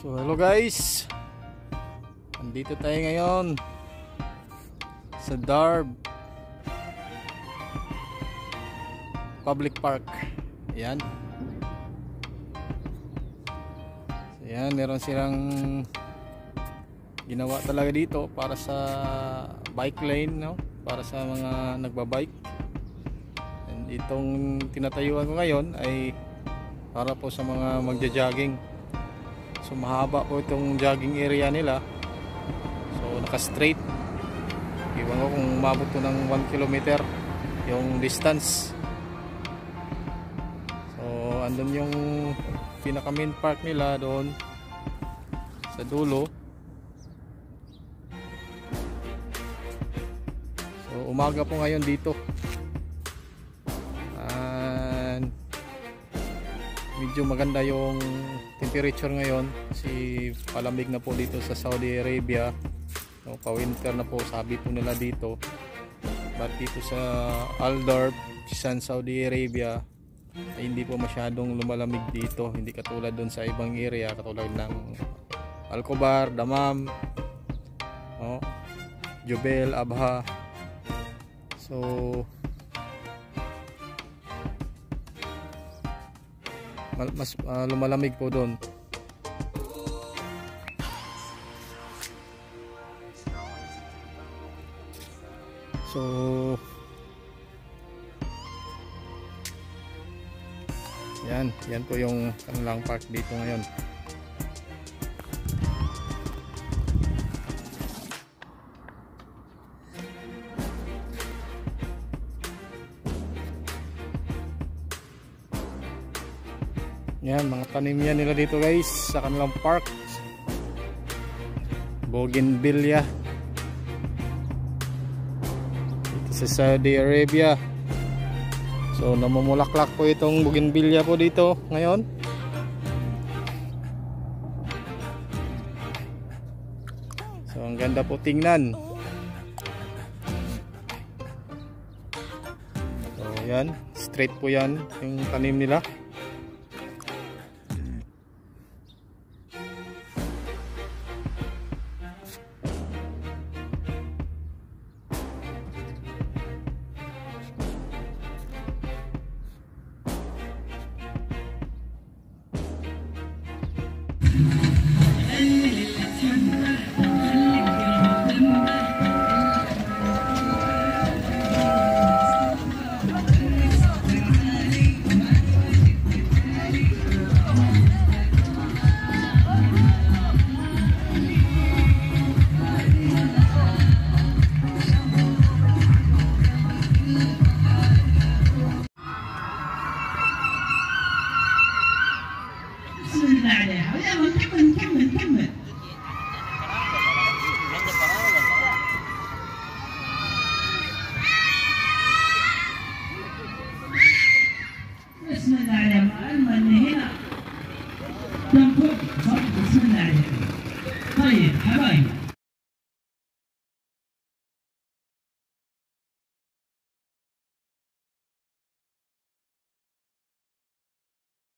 So hello guys, andito tayo ngayon sa Darb Public Park. Ayan. So ayan, meron silang ginawa talaga dito para sa bike lane, no? Para sa mga nagbabike. And itong tinatayuan ko ngayon ay para po sa mga magja-jogging. So mahaba po itong jogging area nila. So naka-straight. Iwan ko kung umabot to ng 1 kilometer yung distance. So andun yung pinaka main park nila doon sa dulo. So umaga po ngayon dito. And medyo maganda yung temperature ngayon kasi palamig na po dito sa Saudi Arabia, no, pa-winter na po sabi po nila dito. But dito sa Al Darb, Saudi Arabia ay hindi po masyadong lumalamig dito, hindi katulad doon sa ibang area katulad ng Al Khobar, Dammam, no, Jubail, Abha. So mas lumalamig po doon. So yan po yung kanilang park dito ngayon. Yan, mga tanim yan nila dito guys sa kanilang park. Bougainvillea dito sa Saudi Arabia. So namumulaklak po itong bougainvillea po dito ngayon. So ang ganda po tingnan. So yan, straight po yan yung tanim nila. طيب حبايبي